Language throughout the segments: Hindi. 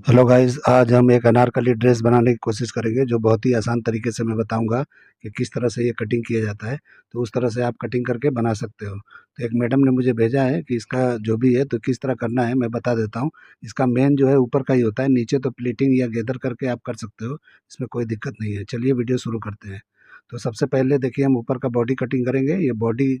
हेलो गाइस, आज हम एक अनारकली ड्रेस बनाने की कोशिश करेंगे जो बहुत ही आसान तरीके से मैं बताऊंगा कि किस तरह से ये कटिंग किया जाता है। तो उस तरह से आप कटिंग करके बना सकते हो। तो एक मैडम ने मुझे भेजा है कि इसका जो भी है तो किस तरह करना है मैं बता देता हूँ। इसका मेन जो है ऊपर का ही होता है, नीचे तो प्लीटिंग या गेदर करके आप कर सकते हो, इसमें कोई दिक्कत नहीं है। चलिए वीडियो शुरू करते हैं। तो सबसे पहले देखिए हम ऊपर का बॉडी कटिंग करेंगे। ये बॉडी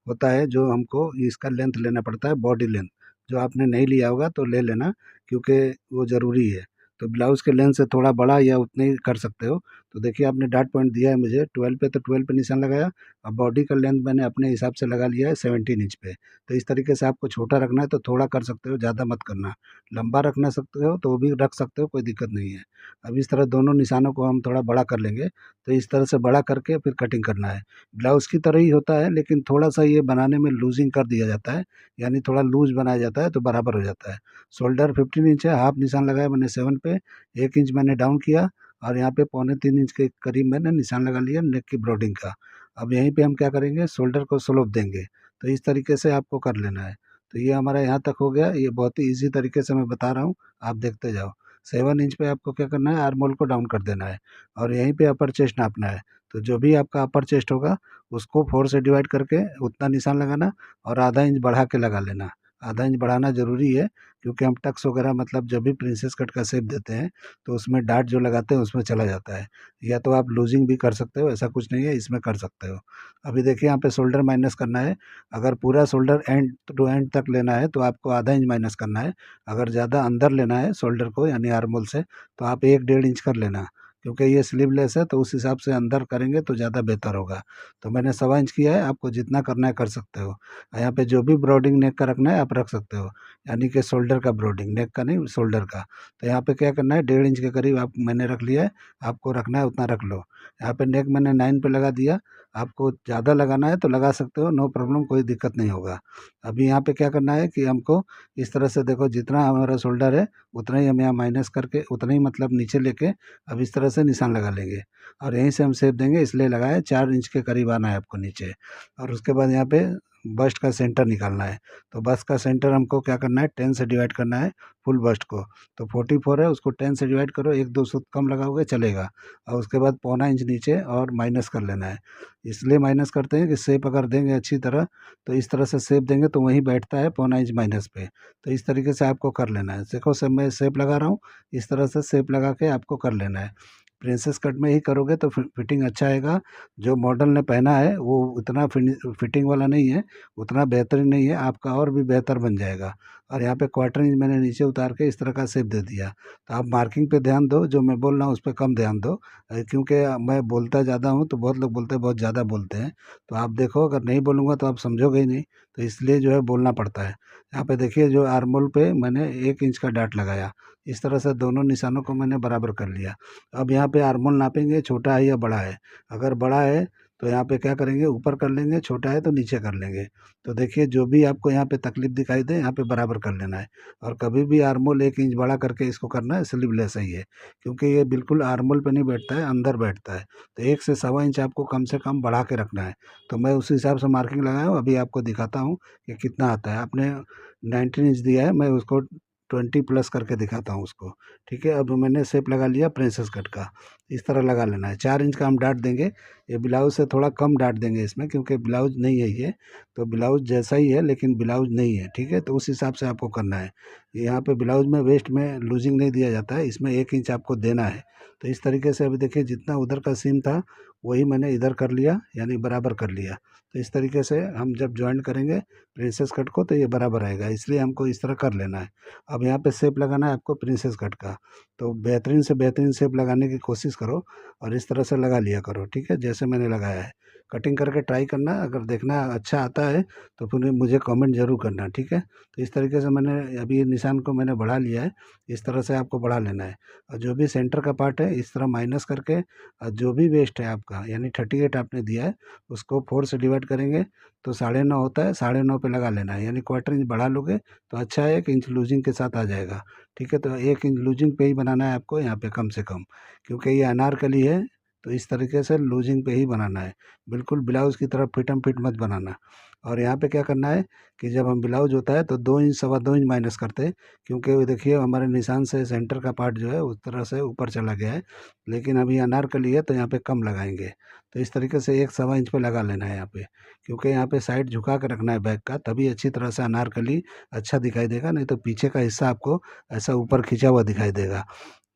होता है जो हमको इसका लेंथ लेना पड़ता है, बॉडी लेंथ। जो आपने नहीं लिया होगा तो ले लेना, क्योंकि वो ज़रूरी है। तो ब्लाउज़ के लेंथ से थोड़ा बड़ा या उतने ही कर सकते हो। तो देखिए आपने डॉट पॉइंट दिया है मुझे 12 पे, तो 12 पे निशान लगाया। अब बॉडी का लेंथ मैंने अपने हिसाब से लगा लिया है 17 इंच पे। तो इस तरीके से आपको छोटा रखना है तो थोड़ा कर सकते हो, ज़्यादा मत करना। लंबा रखना सकते हो तो वो भी रख सकते हो, कोई दिक्कत नहीं है। अब इस तरह दोनों निशानों को हम थोड़ा बड़ा कर लेंगे। तो इस तरह से बड़ा करके फिर कटिंग करना है। ब्लाउज़ की तरह ही होता है, लेकिन थोड़ा-सा ये बनाने में लूज़िंग कर दिया जाता है, यानी थोड़ा लूज़ बनाया जाता है तो बराबर हो जाता है। शोल्डर 15 इंच है, हाफ निशान लगाया मैंने 7 पे, 1 इंच मैंने डाउन किया और यहाँ पे पौने 3 इंच के करीब मैंने निशान लगा लिया नेक की ब्रॉडिंग का। अब यहीं पे हम क्या करेंगे, शोल्डर को स्लोप देंगे। तो इस तरीके से आपको कर लेना है। तो ये हमारा यहाँ तक हो गया। ये बहुत ही ईज़ी तरीके से मैं बता रहा हूँ, आप देखते जाओ। 7 इंच पे आपको क्या करना है, आर्म होल को डाउन कर देना है और यहीं पे अपर चेस्ट नापना है। तो जो भी आपका अपर चेस्ट होगा उसको 4 से डिवाइड करके उतना निशान लगाना और आधा इंच बढ़ा के लगा लेना। आधा इंच बढ़ाना ज़रूरी है, क्योंकि हम टक्स वगैरह मतलब जब भी प्रिंसेस कट का शेप देते हैं तो उसमें डार्ट जो लगाते हैं उसमें चला जाता है। या तो आप लूजिंग भी कर सकते हो, ऐसा कुछ नहीं है, इसमें कर सकते हो। अभी देखिए यहाँ पे शोल्डर माइनस करना है। अगर पूरा शोल्डर एंड टू एंड तक लेना है तो आपको आधा इंच माइनस करना है। अगर ज़्यादा अंदर लेना है शोल्डर को यानी आर्म होल से, तो आप 1 डेढ़ इंच कर लेना। क्योंकि ये स्लीवलेस है तो उस हिसाब से अंदर करेंगे तो ज़्यादा बेहतर होगा। तो मैंने सवा इंच किया है, आपको जितना करना है कर सकते हो। यहाँ पे जो भी ब्रॉडिंग नेक का रखना है आप रख सकते हो, यानी कि शोल्डर का ब्रॉडिंग, नेक का नहीं शोल्डर का। तो यहाँ पे क्या करना है, डेढ़ इंच के करीब आप मैंने रख लिया है। आपको रखना है उतना रख लो। यहाँ पे नेक मैंने 9 पे लगा दिया। आपको ज़्यादा लगाना है तो लगा सकते हो, नो प्रॉब्लम, कोई दिक्कत नहीं होगा। अभी यहाँ पे क्या करना है कि हमको इस तरह से देखो, जितना हमारा शोल्डर है उतना ही हम यहाँ माइनस करके, उतना ही मतलब नीचे लेके अब इस तरह से निशान लगा लेंगे। और यहीं से हम शेप देंगे, इसलिए लगाए 4 इंच के करीब आना है आपको नीचे। और उसके बाद यहाँ पे बस्ट का सेंटर निकालना है। तो बस्ट का सेंटर हमको क्या करना है, 10 से डिवाइड करना है फुल बस्ट को। तो 44 है, उसको 10 से डिवाइड करो, 1-2 सूत कम लगाओगे चलेगा। और उसके बाद पौना इंच नीचे और माइनस कर लेना है। इसलिए माइनस करते हैं कि शेप अगर देंगे अच्छी तरह तो इस तरह से शेप देंगे तो वहीं बैठता है पौना इंच माइनस पे। तो इस तरीके से आपको कर लेना है। देखो सब मैं शेप लगा रहा हूँ, इस तरह से शेप लगा के आपको कर लेना है। प्रिंसेस कट में ही करोगे तो फिटिंग अच्छा आएगा। जो मॉडल ने पहना है वो उतना फिटिंग वाला नहीं है, उतना बेहतरीन नहीं है, आपका और भी बेहतर बन जाएगा। और यहाँ पे क्वार्टर इंच मैंने नीचे उतार के इस तरह का शेप दे दिया। तो आप मार्किंग पे ध्यान दो, जो मैं बोल रहा हूँ उस पे कम ध्यान दो। क्योंकि मैं बोलता ज़्यादा हूँ तो बहुत लोग बोलते हैं बहुत ज़्यादा बोलते हैं। तो आप देखो, अगर नहीं बोलूँगा तो आप समझोगे ही नहीं। तो इसलिए जो है बोलना पड़ता है। यहाँ पे देखिए जो आर्म होल पे मैंने 1 इंच का डाट लगाया। इस तरह से दोनों निशानों को मैंने बराबर कर लिया। अब यहाँ पे आर्म होल नापेंगे, छोटा है या बड़ा है। अगर बड़ा है तो यहाँ पे क्या करेंगे, ऊपर कर लेंगे, छोटा है तो नीचे कर लेंगे। तो देखिए जो भी आपको यहाँ पे तकलीफ दिखाई दे यहाँ पे बराबर कर लेना है। और कभी भी आर्म होल 1 इंच बड़ा करके इसको करना है, स्लीवलेस है ये। क्योंकि ये बिल्कुल आर्म होल पे नहीं बैठता है, अंदर बैठता है। तो 1 से सवा इंच आपको कम से कम बढ़ा के रखना है। तो मैं उस हिसाब से मार्किंग लगाया हूँ, अभी आपको दिखाता हूँ कि कितना आता है। आपने 19 इंच दिया है, मैं उसको 20 प्लस करके दिखाता हूँ उसको। ठीक है, अब मैंने शेप लगा लिया प्रिंसेस कट का। इस तरह लगा लेना है। 4 इंच का हम डाट देंगे। ये ब्लाउज से थोड़ा कम डाट देंगे इसमें, क्योंकि ब्लाउज नहीं है ये। तो ब्लाउज जैसा ही है लेकिन ब्लाउज नहीं है, ठीक है। तो उस हिसाब से आपको करना है। यहाँ पे ब्लाउज में वेस्ट में लूजिंग नहीं दिया जाता है, इसमें 1 इंच आपको देना है। तो इस तरीके से अभी देखिए जितना उधर का सीम था वही मैंने इधर कर लिया, यानी बराबर कर लिया। तो इस तरीके से हम जब ज्वाइंट करेंगे प्रिंसेस कट को तो ये बराबर आएगा, इसलिए हमको इस तरह कर लेना है। अब यहाँ पे शेप लगाना है आपको प्रिंसेस कट का। तो बेहतरीन से बेहतरीन शेप लगाने की कोशिश करो और इस तरह से लगा लिया करो, ठीक है, जैसे मैंने लगाया है। कटिंग करके ट्राई करना, अगर देखना अच्छा आता है तो फिर मुझे कमेंट ज़रूर करना, ठीक है। तो इस तरीके से मैंने अभी निशान को मैंने बढ़ा लिया है। इस तरह से आपको बढ़ा लेना है। और जो भी सेंटर का पार्ट है इस तरह माइनस करके, और जो भी वेस्ट है आपका यानी 38 आपने दिया है उसको 4 से डिवाइड करेंगे तो 9.5 होता है, 9.5 पे लगा लेना है। यानी क्वार्टर इंच बढ़ा लोगे तो अच्छा है, 1 इंच लूजिंग के साथ आ जाएगा। ठीक है, तो 1 इंच लूजिंग पे ही बनाना है आपको यहाँ पे कम से कम, क्योंकि ये अनारकली है तो इस तरीके से लूजिंग पे ही बनाना है, बिल्कुल ब्लाउज़ की तरफ फिटम फिट मत बनाना। और यहाँ पे क्या करना है कि जब हम ब्लाउज़ होता है तो 2 इंच सवा 2 इंच माइनस करते हैं, क्योंकि वो देखिए हमारे निशान से सेंटर का पार्ट जो है उस तरह से ऊपर चला गया है, लेकिन अभी अनारकली है तो यहाँ पे कम लगाएंगे। तो इस तरीके से 1 सवा इंच पे लगा लेना है यहाँ पे, क्योंकि यहाँ पे साइड झुका के रखना है बैक का, तभी अच्छी तरह से अनारकली अच्छा दिखाई देगा, नहीं तो पीछे का हिस्सा आपको ऐसा ऊपर खिंचा हुआ दिखाई देगा।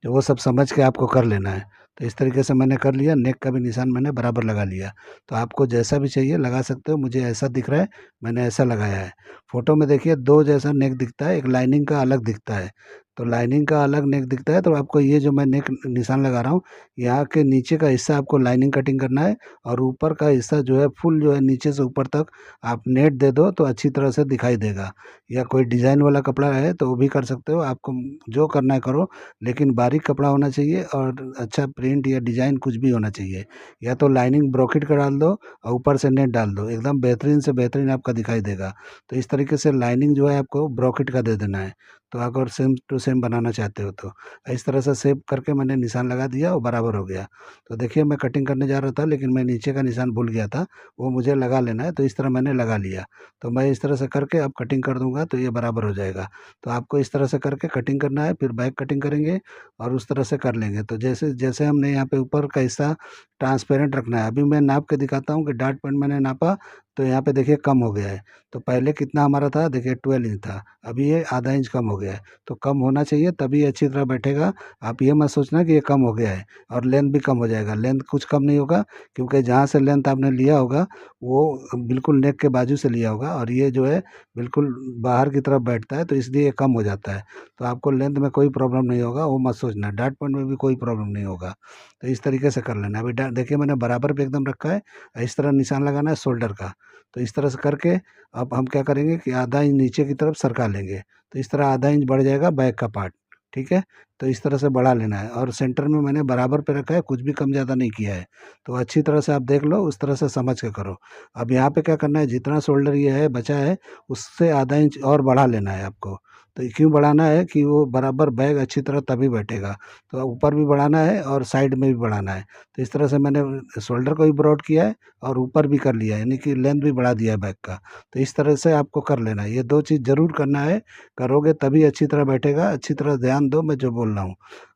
तो वो सब समझ के आपको कर लेना है। तो इस तरीके से मैंने कर लिया, नेक का भी निशान मैंने बराबर लगा लिया। तो आपको जैसा भी चाहिए लगा सकते हो, मुझे ऐसा दिख रहा है, मैंने ऐसा लगाया है। फ़ोटो में देखिए 2 जैसा नेक दिखता है, एक लाइनिंग का अलग दिखता है। तो लाइनिंग का अलग नेक दिखता है, तो आपको ये जो मैं नेक निशान लगा रहा हूँ, यहाँ के नीचे का हिस्सा आपको लाइनिंग कटिंग करना है, और ऊपर का हिस्सा जो है फुल जो है नीचे से ऊपर तक आप नेट दे दो तो अच्छी तरह से दिखाई देगा। या कोई डिज़ाइन वाला कपड़ा है तो वो भी कर सकते हो, आपको जो करना है करो, लेकिन बारीक कपड़ा होना चाहिए और अच्छा प्रिंट या डिज़ाइन कुछ भी होना चाहिए। या तो लाइनिंग ब्रोकेट का डाल दो और ऊपर से नेट डाल दो, एकदम बेहतरीन से बेहतरीन आपका दिखाई देगा। तो इस तरीके से लाइनिंग जो है आपको ब्रोकेट का दे देना है, तो अगर सेम टू सेम बनाना चाहते हो तो। इस तरह से सेव करके मैंने निशान लगा दिया और बराबर हो गया। तो देखिए मैं कटिंग करने जा रहा था, लेकिन मैं नीचे का निशान भूल गया था, वो मुझे लगा लेना है, तो इस तरह मैंने लगा लिया। तो मैं इस तरह से करके अब कटिंग कर दूँगा तो ये बराबर हो जाएगा। तो आपको इस तरह से करके कटिंग करना है, फिर बैक कटिंग करेंगे और उस तरह से कर लेंगे। तो जैसे जैसे हमने यहाँ पे ऊपर का हिस्सा ट्रांसपेरेंट रखना है। अभी मैं नाप के दिखाता हूँ कि डॉट पॉइंट मैंने नापा, तो यहाँ पे देखिए कम हो गया है। तो पहले कितना हमारा था, देखिए 12 इंच था, अभी ये आधा इंच कम हो गया है। तो कम होना चाहिए तभी अच्छी तरह बैठेगा। आप ये मत सोचना कि ये कम हो गया है, और लेंथ भी कम हो जाएगा। लेंथ कुछ कम नहीं होगा, क्योंकि जहाँ से लेंथ आपने लिया होगा वो बिल्कुल नेक के बाजू से लिया होगा, और ये जो है बिल्कुल बाहर की तरफ बैठता है, तो इसलिए ये कम हो जाता है। तो आपको लेंथ में कोई प्रॉब्लम नहीं होगा, वो मत सोचना। डॉट पॉइंट में भी कोई प्रॉब्लम नहीं होगा। तो इस तरीके से कर लेना। अभी देखिए मैंने बराबर पे एकदम रखा है, इस तरह निशान लगाना है शोल्डर का। तो इस तरह से करके अब हम क्या करेंगे कि आधा इंच नीचे की तरफ सरका लेंगे, तो इस तरह आधा इंच बढ़ जाएगा बैक का पार्ट। ठीक है, तो इस तरह से बढ़ा लेना है, और सेंटर में मैंने बराबर पे रखा है, कुछ भी कम ज़्यादा नहीं किया है। तो अच्छी तरह से आप देख लो, उस तरह से समझ के करो। अब यहाँ पे क्या करना है, जितना शोल्डर ये है बचा है, उससे आधा इंच और बढ़ा लेना है आपको। तो ये क्यों बढ़ाना है कि वो बराबर बैग अच्छी तरह तभी बैठेगा। तो ऊपर भी बढ़ाना है और साइड में भी बढ़ाना है। तो इस तरह से मैंने शोल्डर को भी ब्रॉड किया है और ऊपर भी कर लिया है, यानी कि लेंथ भी बढ़ा दिया है बैग का। तो इस तरह से आपको कर लेना है, ये 2 चीज़ ज़रूर करना है। करोगे तभी अच्छी तरह बैठेगा। अच्छी तरह ध्यान दो मैं जो बोल रहा हूँ।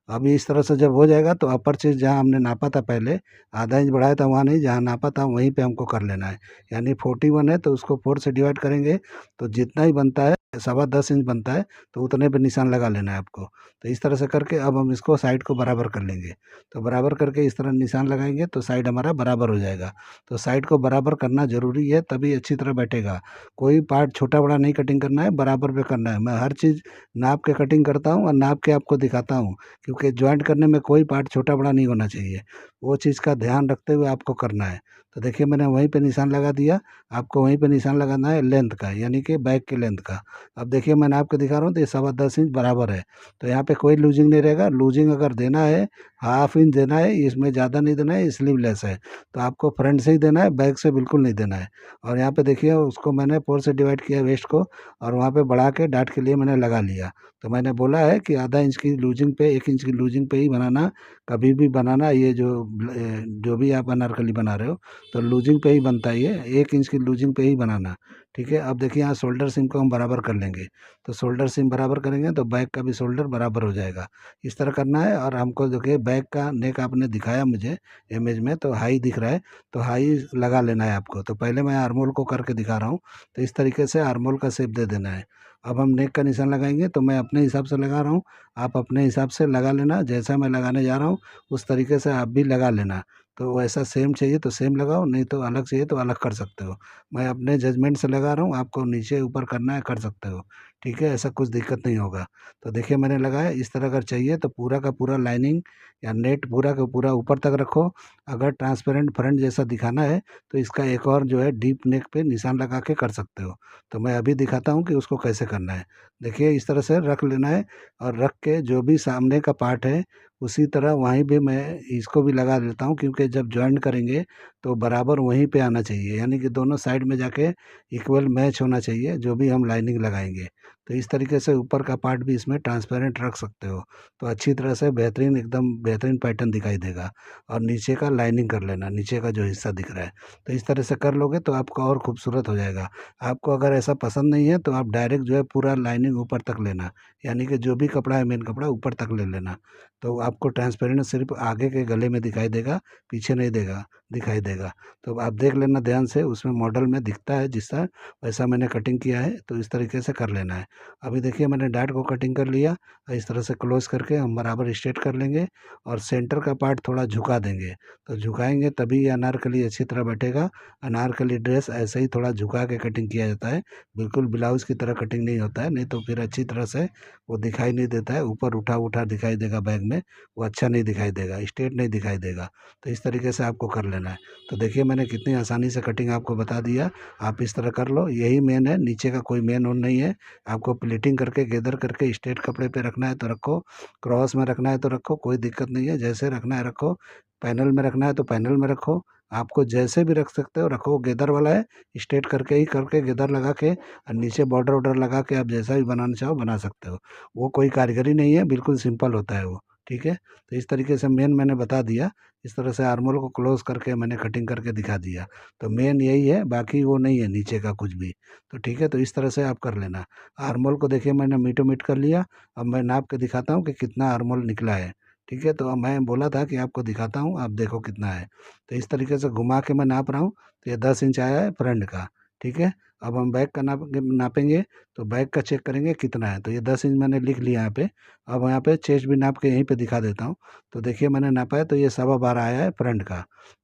अभी इस तरह से जब हो जाएगा तो अपर चीज़ जहाँ हमने नापा था पहले, आधा इंच बढ़ाया था वहाँ नहीं, जहाँ नापा था वहीं पे हमको कर लेना है। यानी 41 है तो उसको 4 से डिवाइड करेंगे, तो जितना ही बनता है, सवा 10 इंच बनता है, तो उतने पे निशान लगा लेना है आपको। तो इस तरह से करके अब हम इसको साइड को बराबर कर लेंगे। तो बराबर करके इस तरह निशान लगाएँगे तो साइड हमारा बराबर हो जाएगा। तो साइड को बराबर करना ज़रूरी है, तभी अच्छी तरह बैठेगा। कोई पार्ट छोटा-बड़ा नहीं कटिंग करना है, बराबर पे करना है। मैं हर चीज़ नाप के कटिंग करता हूँ और नाप के आपको दिखाता हूँ, क्योंकि जॉइंट करने में कोई पार्ट छोटा-बड़ा नहीं होना चाहिए। वो चीज़ का ध्यान रखते हुए आपको करना है। तो देखिए मैंने वहीं पे निशान लगा दिया, आपको वहीं पे निशान लगाना है लेंथ का, यानी कि बैक की लेंथ का। अब देखिए मैं नाप के दिखा रहा हूँ तो ये सवा 10 इंच बराबर है। तो यहाँ पे कोई लूज़िंग नहीं रहेगा। लूज़िंग अगर देना है, हाफ इंच देना है, इसमें ज़्यादा नहीं देना है, स्लीवलेस है। तो आपको फ्रंट से ही देना है, बैक से बिल्कुल नहीं देना है। और यहाँ पे देखिए उसको मैंने 4 से डिवाइड किया वेस्ट को, और वहाँ पे बढ़ा के डाट के लिए मैंने लगा लिया। तो मैंने बोला है कि आधा इंच की लूजिंग पे, 1 इंच की लूजिंग पे ही बनाना, कभी भी बनाना। ये जो भी आप अनारकली बना रहे हो, तो लूजिंग पे ही बनता है ये, 1 इंच की लूजिंग पे ही बनाना। ठीक है, अब देखिए यहाँ शोल्डर सीम को हम बराबर कर लेंगे। तो शोल्डर सीम बराबर करेंगे तो बैक का भी शोल्डर बराबर हो जाएगा। इस तरह करना है। और हमको देखिए बैक का नेक आपने दिखाया मुझे इमेज में, तो हाई दिख रहा है, तो हाई लगा लेना है आपको। तो पहले मैं आर्मोल को करके दिखा रहा हूँ। तो इस तरीके से आर्मोल का शेप दे देना है। अब हम नेक का निशान लगाएंगे, तो मैं अपने हिसाब से लगा रहा हूँ, आप अपने हिसाब से लगा लेना। जैसा मैं लगाने जा रहा हूँ उस तरीके से आप भी लगा लेना। तो वैसा सेम चाहिए तो सेम लगाओ, नहीं तो अलग चाहिए तो अलग कर सकते हो। मैं अपने जजमेंट से लगा रहा हूँ, आपको नीचे ऊपर करना है कर सकते हो। ठीक है, ऐसा कुछ दिक्कत नहीं होगा। तो देखिए मैंने लगाया। इस तरह अगर चाहिए तो पूरा का पूरा लाइनिंग या नेट पूरा का पूरा ऊपर तक रखो। अगर ट्रांसपेरेंट फ्रंट जैसा दिखाना है तो इसका एक और जो है डीप नेक पे निशान लगा के कर सकते हो। तो मैं अभी दिखाता हूँ कि उसको कैसे करना है। देखिए इस तरह से रख लेना है, और रख के जो भी सामने का पार्ट है उसी तरह वहीं पे मैं इसको भी लगा देता हूँ, क्योंकि जब जॉइंट करेंगे तो बराबर वहीं पे आना चाहिए, यानी कि दोनों साइड में जाके इक्वल मैच होना चाहिए जो भी हम लाइनिंग लगाएंगे। तो इस तरीके से ऊपर का पार्ट भी इसमें ट्रांसपेरेंट रख सकते हो, तो अच्छी तरह से बेहतरीन एकदम बेहतरीन पैटर्न दिखाई देगा। और नीचे का लाइनिंग कर लेना, नीचे का जो हिस्सा दिख रहा है, तो इस तरह से कर लोगे तो आपका और खूबसूरत हो जाएगा। आपको अगर ऐसा पसंद नहीं है तो आप डायरेक्ट जो है पूरा लाइनिंग ऊपर तक लेना, यानी कि जो भी कपड़ा है मेन कपड़ा ऊपर तक ले लेना, तो आपको ट्रांसपेरेंट सिर्फ आगे के गले में दिखाई देगा, पीछे नहीं देगा दिखाई देगा। तो आप देख लेना ध्यान से, उसमें मॉडल में दिखता है जिस तरह वैसा मैंने कटिंग किया है, तो इस तरीके से कर लेना है। अभी देखिए मैंने डार्ट को कटिंग कर लिया, और इस तरह से क्लोज करके हम बराबर स्ट्रेट कर लेंगे और सेंटर का पार्ट थोड़ा झुका देंगे। तो झुकाएंगे तभी ये अनारकली अच्छी तरह बैठेगा। अनारकली ड्रेस ऐसे ही थोड़ा झुका के कटिंग किया जाता है, बिल्कुल ब्लाउज की तरह कटिंग नहीं होता है, नहीं तो फिर अच्छी तरह से वो दिखाई नहीं देता है, ऊपर उठा उठा दिखाई देगा बैग में, वो अच्छा नहीं दिखाई देगा, स्ट्रेट नहीं दिखाई देगा। तो इस तरीके से आपको कर लेना है। तो देखिए मैंने कितनी आसानी से कटिंग आपको बता दिया, आप इस तरह कर लो, यही मेन है, नीचे का कोई मेन और नहीं है। आपको प्लीटिंग करके गेदर करके स्ट्रेट कपड़े पे रखना है तो रखो, क्रॉस में रखना है तो रखो, कोई दिक्कत नहीं है, जैसे रखना है रखो। पैनल में रखना है तो पैनल में रखो, आपको जैसे भी रख सकते हो रखो। गेदर वाला है, स्ट्रेट करके ही करके गेदर लगा के और नीचे बॉर्डर वॉर्डर लगा के आप जैसा भी बनाना चाहो बना सकते हो। वो कोई कारीगरी नहीं है, बिल्कुल सिंपल होता है वो। ठीक है, तो इस तरीके से मेन मैंने बता दिया। इस तरह से आर्मोल को क्लोज करके मैंने कटिंग करके दिखा दिया। तो मेन यही है, बाकी वो नहीं है नीचे का कुछ भी। तो ठीक है, तो इस तरह से आप कर लेना। आर्मोल को देखिए मैंने मीटो मीट कर लिया। अब मैं नाप के दिखाता हूँ कि कितना आर्मोल निकला है। ठीक है, तो अब मैं बोला था कि आपको दिखाता हूँ, आप देखो कितना है। तो इस तरीके से घुमा के मैं नाप रहा हूँ, तो ये 10 इंच आया है फ्रंट का। ठीक है, अब हम बैक का नापेंगे, तो बैक का चेक करेंगे कितना है। तो ये 10 इंच मैंने लिख लिया यहाँ पे। अब यहाँ पे चेस्ट भी नाप के यहीं पे दिखा देता हूँ। तो देखिए मैंने नापा है, तो ये 12.25 आया है फ्रंट का,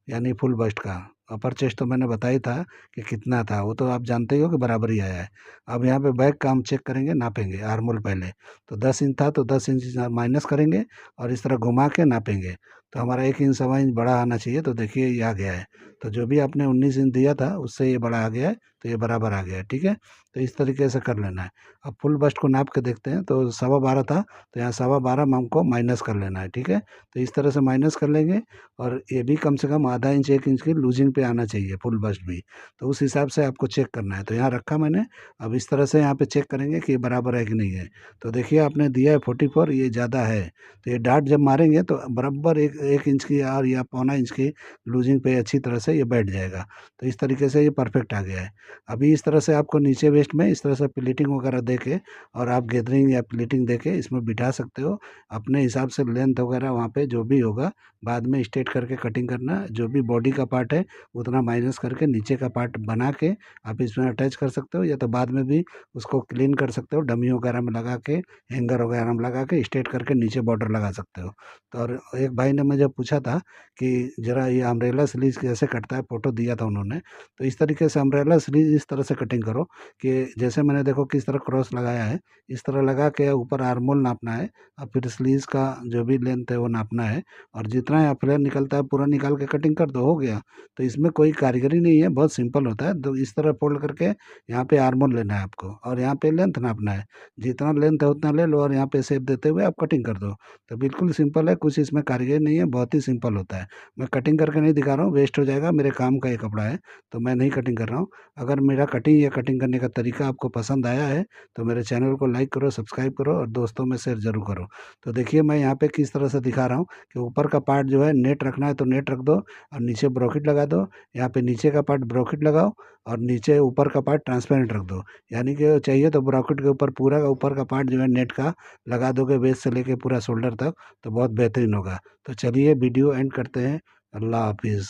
यानी फुल बस्ट का। अपर चेस्ट तो मैंने बताया ही था कि कितना था, वो तो आप जानते ही हो कि बराबर ही आया है। अब यहाँ पे बैक का हम चेक करेंगे, नापेंगे आर्मोल पहले। तो 10 इंच था तो 10 इंच माइनस करेंगे और इस तरह घुमा के नापेंगे। तो हमारा 1 इंच 1.25 इंच बड़ा आना चाहिए, तो देखिए ये आ गया है। तो जो भी आपने 19 इंच दिया था उससे ये बड़ा आ गया है, तो ये बराबर आ गया है। ठीक है, तो इस तरीके से कर लेना है। अब फुल बस्ट को नाप के देखते हैं, तो 12.25 था, तो यहाँ 12.25 में हमको माइनस कर लेना है। ठीक है, तो इस तरह से माइनस कर लेंगे। और ये भी कम से कम आधा इंच 1 इंच की लूजिंग पे आना चाहिए फुल बस्ट भी। तो उस हिसाब से आपको चेक करना है। तो यहाँ रखा मैंने। अब इस तरह से यहाँ पे चेक करेंगे कि ये बराबर है कि नहीं है। तो देखिए आपने दिया है 44, ये ज़्यादा है। तो ये डार्ट जब मारेंगे तो बराबर एक 1 इंच की और या 1.25 इंच की लूजिंग पे अच्छी तरह से ये बैठ जाएगा। तो इस तरीके से ये परफेक्ट आ गया है। अभी इस तरह से आपको नीचे वेस्ट में इस तरह से प्लीटिंग वगैरह दे के और आप गैदरिंग या प्लीटिंग दे के इसमें बिठा सकते हो। अपने हिसाब से लेंथ वगैरह वहाँ पे जो भी होगा बाद में स्ट्रेट करके कटिंग करना। जो भी बॉडी का पार्ट है उतना माइनस करके नीचे का पार्ट बना के आप इसमें अटैच कर सकते हो, या तो बाद में भी उसको क्लीन कर सकते हो, डमी वगैरह में लगा के, हैंगर वगैरह में लगा के स्ट्रेट करके नीचे बॉर्डर लगा सकते हो। तो और एक भाई ने मुझे पूछा था कि ज़रा ये अम्ब्रेला स्लीव्स कैसे कटता है, फ़ोटो दिया था उन्होंने। तो इस तरीके से अम्ब्रेला स्लीव इस तरह से कटिंग करो कि जैसे मैंने देखो किस तरह क्रॉस लगाया है, इस तरह लगा के ऊपर आर्मोल नापना है और फिर स्लीव्स का जो भी लेंथ है वो नापना है। और जितना यहाँ फ्लेयर निकलता है पूरा निकाल के कटिंग कर दो, हो गया। तो इसमें कोई कारीगरी नहीं है, बहुत सिंपल होता है। तो इस तरह फोल्ड करके यहाँ पे आर्मोल लेना है आपको और यहाँ पे लेंथ नापना है। जितना लेंथ है उतना ले लो और यहाँ पे शेप देते हुए आप कटिंग कर दो। तो बिल्कुल सिंपल है, कुछ इसमें कारीगरी नहीं है, बहुत ही सिंपल होता है। मैं कटिंग करके नहीं दिखा रहा हूँ, वेस्ट हो जाएगा, मेरे काम का ये कपड़ा है, तो मैं नहीं कटिंग कर रहा हूँ। अगर मेरा कटिंग या कटिंग करने का तरीका आपको पसंद आया है तो मेरे चैनल को लाइक करो, सब्सक्राइब करो और दोस्तों में शेयर ज़रूर करो। तो देखिए मैं यहाँ पे किस तरह से दिखा रहा हूँ कि ऊपर का पार्ट जो है नेट रखना है तो नेट रख दो और नीचे ब्रॉकेट लगा दो। यहाँ पे नीचे का पार्ट ब्रॉकेट लगाओ और नीचे ऊपर का पार्ट ट्रांसपेरेंट रख दो। यानी कि चाहिए तो ब्रॉकेट के ऊपर पूरा का ऊपर का पार्ट जो है नेट का लगा दोगे, बेस से लेके पूरा शोल्डर तक, तो बहुत बेहतरीन होगा। तो चलिए वीडियो एंड करते हैं। अल्लाह हाफिज़।